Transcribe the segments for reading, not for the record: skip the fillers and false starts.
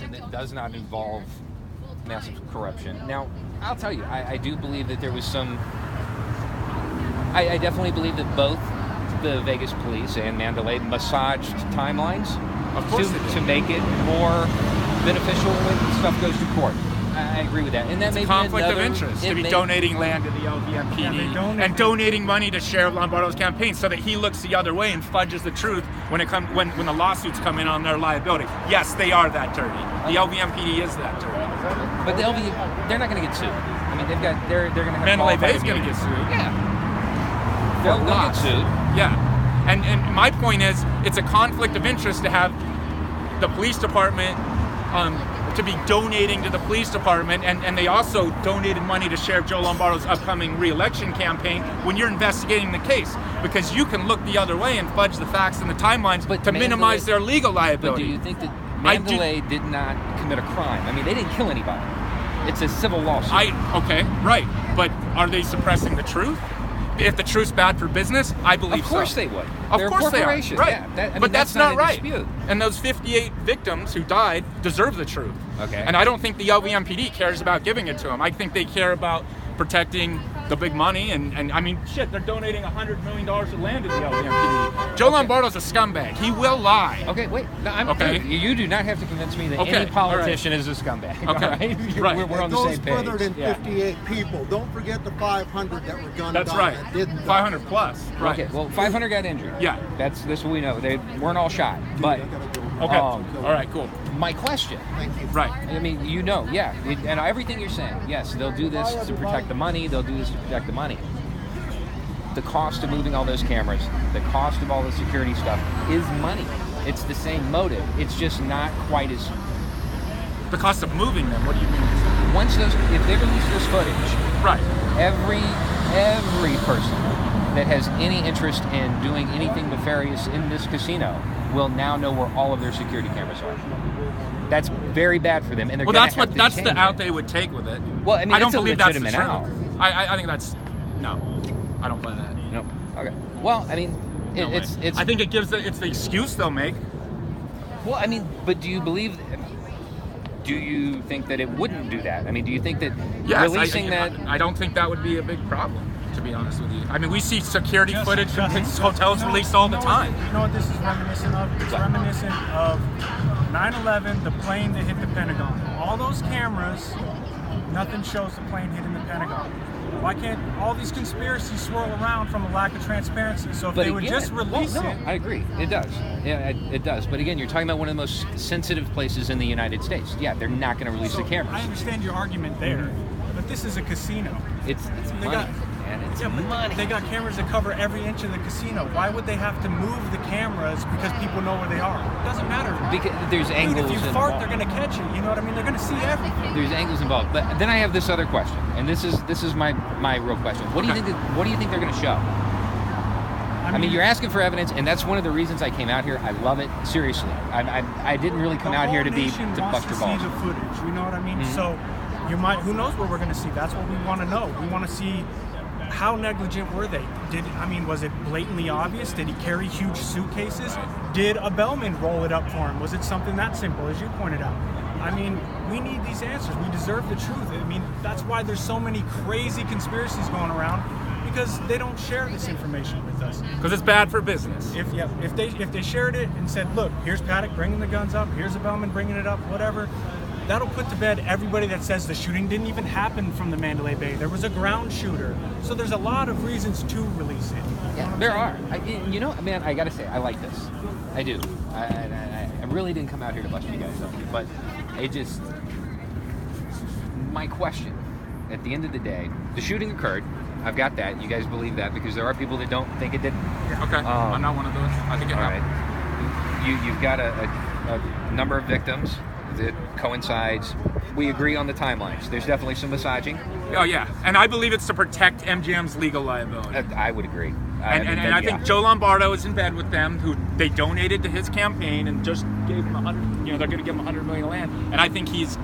organization that does not involve massive corruption. Now, I'll tell you, I do believe that there was some... I definitely believe that both the Vegas police and Mandalay massaged timelines to make it more beneficial when stuff goes to court. I agree with that. And that may be conflict of interest to be donating land to the LVMPD and donating money to Sheriff Lombardo's campaign so that he looks the other way and fudges the truth when the lawsuits come in on their liability. Yes, they are that dirty. The LVMPD is that dirty. But they're not going to get sued. I mean, they're going to have Mandalay Bay's going to get sued. Yeah. They'll get sued. Yeah. And my point is, it's a conflict of interest to have the police department to be donating to the police department, and they also donated money to Sheriff Joe Lombardo's upcoming re-election campaign when you're investigating the case, because you can look the other way and fudge the facts and the timelines to minimize their legal liability. But do you think that Mandalay did not commit a crime? I mean, they didn't kill anybody. It's a civil lawsuit. Okay, right. But are they suppressing the truth? If the truth's bad for business, I believe so. Of course they would. Of course they are. Right. Yeah, but that's not right. Dispute. And those 58 victims who died deserve the truth. Okay. And I don't think the LVMPD cares about giving it to them. I think they care about protecting the big money. And I mean, shit, they're donating $100 million of land to the LVMPD. Joe Lombardo's a scumbag. He will lie. Okay, wait. No, dude, you do not have to convince me that any politician is a scumbag. Okay. Right? We're on the same page. It goes further than 58 people. Don't forget the 500 that were gunned down. That's right. That didn't 500 plus. Right. Okay, well, 500 got injured. Yeah. That's what we know. They weren't all shot. But, okay. All right, cool. My question. Thank you. Right. I mean, and everything you're saying, yes, they'll do this to protect the money, they'll do this to protect the money. The cost of moving all those cameras, the cost of all the security stuff is money. It's the same motive. It's just not quite as... The cost of moving them, what do you mean? If they release this footage, right, every person that has any interest in doing anything nefarious in this casino will now know where all of their security cameras are. That's very bad for them, and they're that's the out they would take with it. Well, I mean, I don't believe that's the truth. Out. I think that's no. I don't buy that. No. Okay. Well, I mean, it's. I think it's the excuse they'll make. Well, I mean, but do you believe? Do you think that it wouldn't do that? I mean, do you think that releasing that? I don't think that would be a big problem, to be honest with you. I mean, we see security footage from hotels released all the time. You know what this is reminiscent of? It's reminiscent of 9/11, the plane that hit the Pentagon. All those cameras, nothing shows the plane hitting the Pentagon. Why can't all these conspiracies swirl around from a lack of transparency? So if they would just release it... I agree. It does. Yeah, it does. But again, you're talking about one of the most sensitive places in the United States. Yeah, they're not going to release the cameras. I understand your argument there, but this is a casino. It's money. It's money. They got cameras that cover every inch of the casino. Why would they have to move the cameras because people know where they are? It doesn't matter. Because there's angles if you involved. fart, they're going to catch you. You know what I mean? They're going to see everything. There's angles involved. But then I have this other question, and this is my real question. What do you think they're going to show? I mean, you're asking for evidence, and that's one of the reasons I came out here. I love it. Seriously, I didn't really come out here to bust your balls. See the footage. You know what I mean? Mm-hmm. So who knows what we're going to see? That's what we want to know. We want to see. How negligent were they? Was it blatantly obvious? Did he carry huge suitcases? Did a bellman roll it up for him? Was it something that simple, as you pointed out? I mean, we need these answers. We deserve the truth. I mean, that's why there's so many crazy conspiracies going around, because they don't share this information with us. Because it's bad for business. If they shared it and said, look, here's Paddock bringing the guns up, here's a bellman bringing it up, whatever, that'll put to bed everybody that says the shooting didn't even happen from the Mandalay Bay. There was a ground shooter. So there's a lot of reasons to release it. Yeah, there are. Man, I gotta say, I like this. I do. I really didn't come out here to bust you guys up, but my question, at the end of the day, the shooting occurred. I've got that. You guys believe that because there are people that don't think it didn't. Okay, I'm not one of those. I think it happened. Right. You've got a number of victims that coincides. We agree on the timelines. There's definitely some massaging. Oh yeah, and I believe it's to protect MGM's legal liability. I would agree. I think Joe Lombardo is in bed with them, who they donated to his campaign and just gave him they're going to give him $100 million land, and I think he's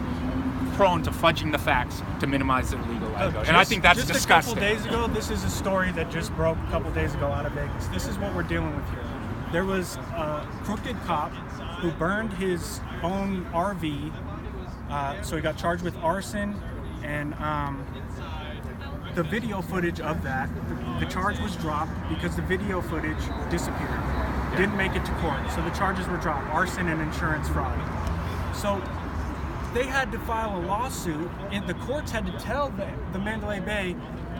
prone to fudging the facts to minimize their legal liability. And I think that's disgusting. Just a couple days ago, this is a story that just broke a couple days ago out of Vegas. This is what we're dealing with here. There was a crooked cop who burned his own RV So he got charged with arson, and the video footage of that, the charge was dropped because the video footage disappeared. Didn't make it to court, so the charges were dropped, arson and insurance fraud. So they had to file a lawsuit, and the courts had to tell the Mandalay Bay,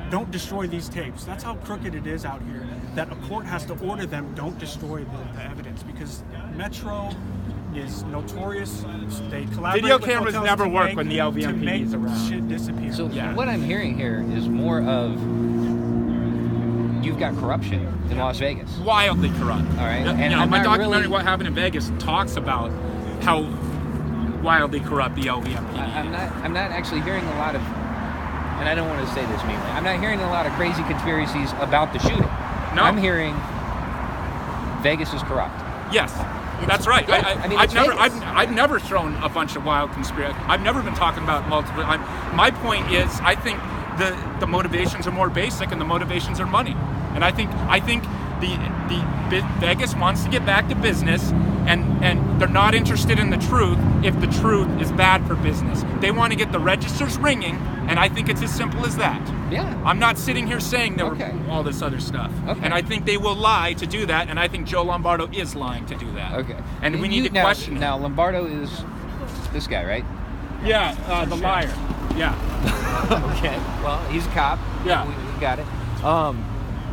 don't destroy these tapes. That's how crooked it is out here, that a court has to order them, don't destroy the evidence, because Metro is notorious. They collaborate Video with cameras hotels never to work make- when the to LVMPD make is around. shit disappear. So Yeah. what I'm hearing here is more of you've got corruption in Las Vegas. Wildly corrupt. All right, You and know, I'm my not documentary, really- What Happened in Vegas, talks about how wildly corrupt the LVMPD I'm not actually hearing a lot of, and I don't want to say this meanly, I'm not hearing a lot of crazy conspiracies about the shooting. No. I'm hearing Vegas is corrupt. Yes, that's right. Yeah, I mean, I've it's never, Vegas. I've never thrown a bunch of wild conspiracy. I've never been talking about multiple. My point is, I think the motivations are more basic, and the motivations are money. And I think the Vegas wants to get back to business, and they're not interested in the truth if the truth is bad for business. They want to get the registers ringing, and I think it's as simple as that. Yeah. I'm not sitting here saying there Okay. were all this other stuff. Okay. And I think they will lie to do that, and I think Joe Lombardo is lying to do that. Okay. And we You- need to now, question him. Now, Lombardo is this guy, right? Yeah, the liar. Yeah. Okay. Well, he's a cop. Yeah. We got it.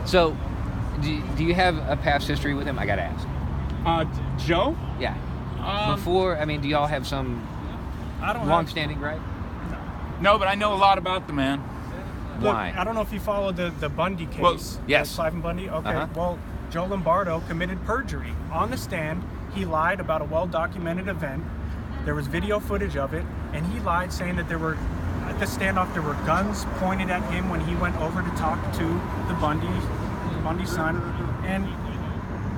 So, do you have a past history with him? I gotta ask. Joe? Yeah. Um, Before, I mean, do y'all have some I don't have, long-standing right? No, but I know a lot about the man. Look, Why? I don't know if you followed the Bundy case. Well, yes. Clive Bundy? Okay. Uh-huh. Well, Joe Lombardo committed perjury. On the stand, he lied about a well-documented event. There was video footage of it, and he lied saying that at the standoff, there were guns pointed at him when he went over to talk to the Bundy's son, and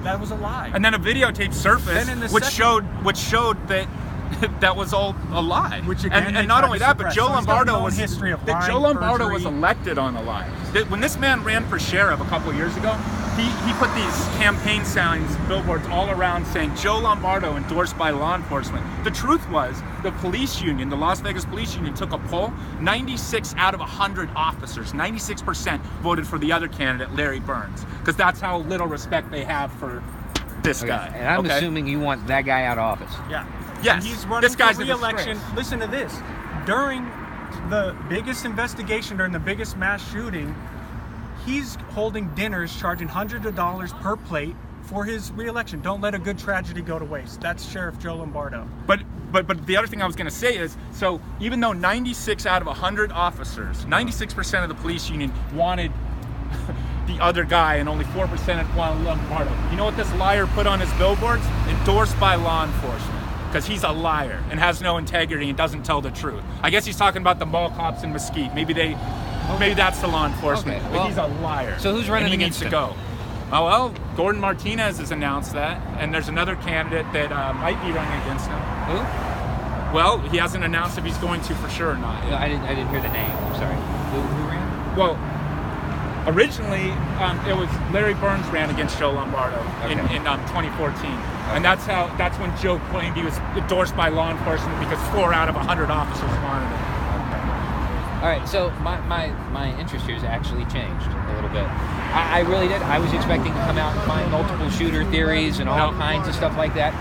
that was a lie. And then a videotape surfaced, Then in the which second- showed that that was all a lie. Which again, and they not tried only to that, but suppress. Joe So he's got a Lombardo known was history of that lying, Joe Lombardo perjury. was elected on a lie. That when this man ran for sheriff a couple of years ago, he put these campaign signs, billboards all around saying Joe Lombardo endorsed by law enforcement. The truth was the police union, the Las Vegas police union, took a poll. 96 out of 100 officers, 96% voted for the other candidate, Larry Burns, because that's how little respect they have for this Okay. guy. And I'm okay? assuming you want that guy out of office. Yeah. Yes, And he's running this guy's for a re-election. disgrace. Listen to this. During the biggest investigation, during the biggest mass shooting, he's holding dinners, charging hundreds of dollars per plate for his re-election. Don't let a good tragedy go to waste. That's Sheriff Joe Lombardo. But the other thing I was going to say is, so even though 96 out of 100 officers, 96% of the police union wanted the other guy, and only 4% wanted Lombardo. You know what this liar put on his billboards? Endorsed by law enforcement. Because he's a liar and has no integrity and doesn't tell the truth. I guess he's talking about the mall cops in Mesquite. Maybe that's the law enforcement. Okay, But well, he's a liar. so who's running and he against needs to him? go. Oh, well, Gordon Martinez has announced that, and there's another candidate that might be running against him. Who? Well, he hasn't announced if he's going to for sure or not. No, I didn't hear the name. I'm sorry. Who ran? Well, originally it was Larry Burns ran against Joe Lombardo in 2014, and that's when Joe claimed he was endorsed by law enforcement because 4 out of 100 officers wanted him. All right, so my interest here has actually changed a little bit. I really did. I was expecting to come out and find multiple shooter theories and all No. kinds of stuff like that.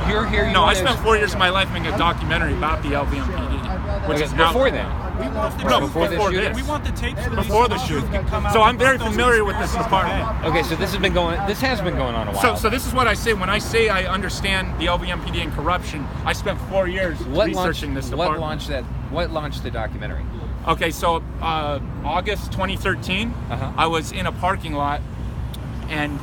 You're here. You No, I wanna spent 4 years of my life making a documentary about the LVMPD, which Okay, is before out then. now. We want the No, truth. before the shooting? We want the tapes released Before the so shooting. truth can come out So I'm and very put those familiar with this conspiracies to department. bed. Okay, so this has been going on a while. So this is what I say when I say I understand the LVMPD and corruption. I spent 4 years researching this department. What launched the documentary? Okay, so August 2013, Uh-huh. I was in a parking lot, and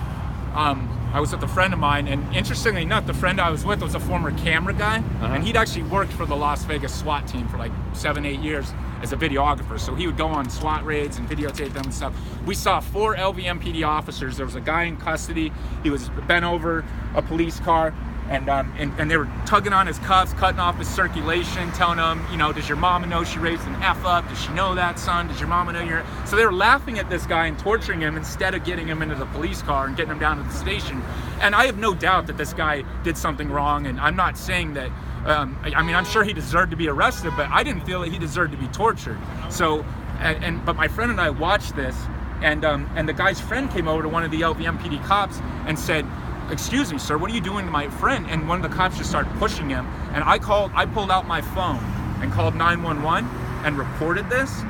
I was with a friend of mine, and interestingly enough, the friend I was with was a former camera guy, Uh-huh. and he'd actually worked for the Las Vegas SWAT team for like 7-8 years as a videographer, so he would go on SWAT raids and videotape them and stuff. We saw 4 LVMPD officers. There was a guy in custody. He was bent over a police car, and they were tugging on his cuffs, cutting off his circulation, telling him, you know, does your mama know she raised an F up? Does she know that, son? Does your mama know you're... So they were laughing at this guy and torturing him instead of getting him into the police car and getting him down to the station. And I have no doubt that this guy did something wrong, and I'm not saying that I mean, I'm sure he deserved to be arrested, but I didn't feel that he deserved to be tortured. So, but my friend and I watched this, and the guy's friend came over to one of the LVMPD cops and said, "Excuse me, sir, what are you doing to my friend?" And one of the cops just started pushing him, and I pulled out my phone and called 911 and reported this.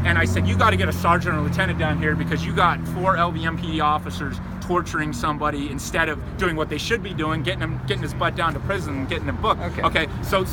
And I said, "You got to get a sergeant or lieutenant down here because you got 4 LVMPD officers torturing somebody instead of doing what they should be doing, getting his butt down to prison and getting him booked." Okay. So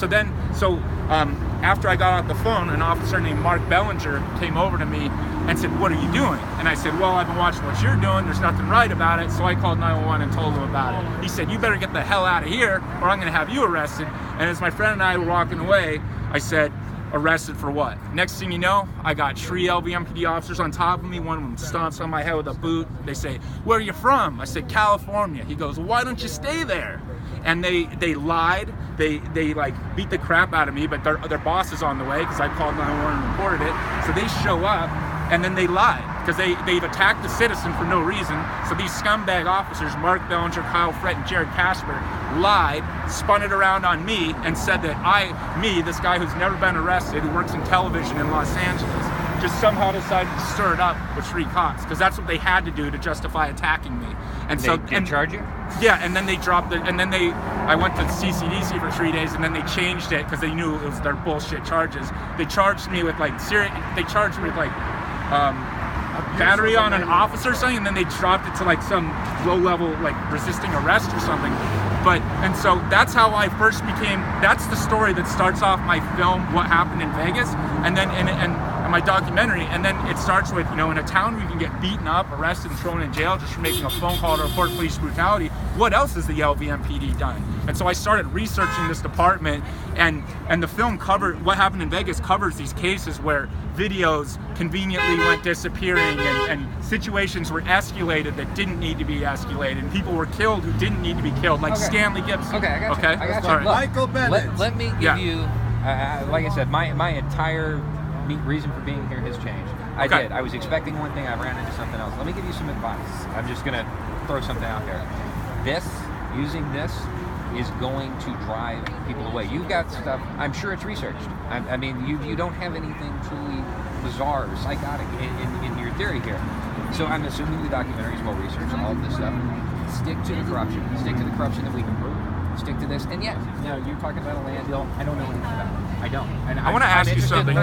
after I got off the phone, an officer named Mark Bellinger came over to me and said, "What are you doing?" And I said, "Well, I've been watching what you're doing. There's nothing right about it." So I called 911 and told him about it. He said, "You better get the hell out of here or I'm going to have you arrested." And as my friend and I were walking away, I said, "Arrested for what?" Next thing you know, I got 3 LVMPD officers on top of me. One of them stomps on my head with a boot. They say, "Where are you from?" I said, "California." He goes, "Well, why don't you stay there?" And they lied. They like beat the crap out of me, but their boss is on the way because I called 911 and reported it. So they show up and then they lied because they've attacked the citizen for no reason. So these scumbag officers, Mark Bellinger, Kyle Frett, and Jared Casper, lied, spun it around on me, and said that this guy who's never been arrested, who works in television in Los Angeles, just somehow decided to stir it up with 3 cops because that's what they had to do to justify attacking me. And so They charge you? Yeah, and then they dropped it, and then I went to CCDC for 3 days, and then they changed it because they knew it was their bullshit charges. They charged me with battery on an officer or something, and then they dropped it to like some low-level like resisting arrest or something. And so that's how I first became. That's the story that starts off my film, What Happened in Vegas, and then and my documentary, and then it starts with, in a town where you can get beaten up, arrested, and thrown in jail just for making a phone call to report police brutality. What else has the LVMPD done? And so I started researching this department, and the film What Happened in Vegas covers these cases where videos conveniently went disappearing, and situations were escalated that didn't need to be escalated, and people were killed who didn't need to be killed, like Stanley Gibson. Okay, I got you. Okay? I got you. Sorry. Look, Michael Bennett. Let me give you, like I said, my entire reason for being here has changed. I did. I was expecting one thing. I ran into something else. Let me give you some advice. I'm just going to throw something out there. Using this is going to drive people away. You've got stuff, I'm sure it's researched. I mean, you don't have anything truly bizarre or psychotic in your theory here. So I'm assuming the documentary is well researched and all of this stuff. Stick to the corruption. Stick to the corruption that we can prove. Stick to this. And yes, you're talking about a land deal. I don't know anything about it. I don't. And I want to ask you something.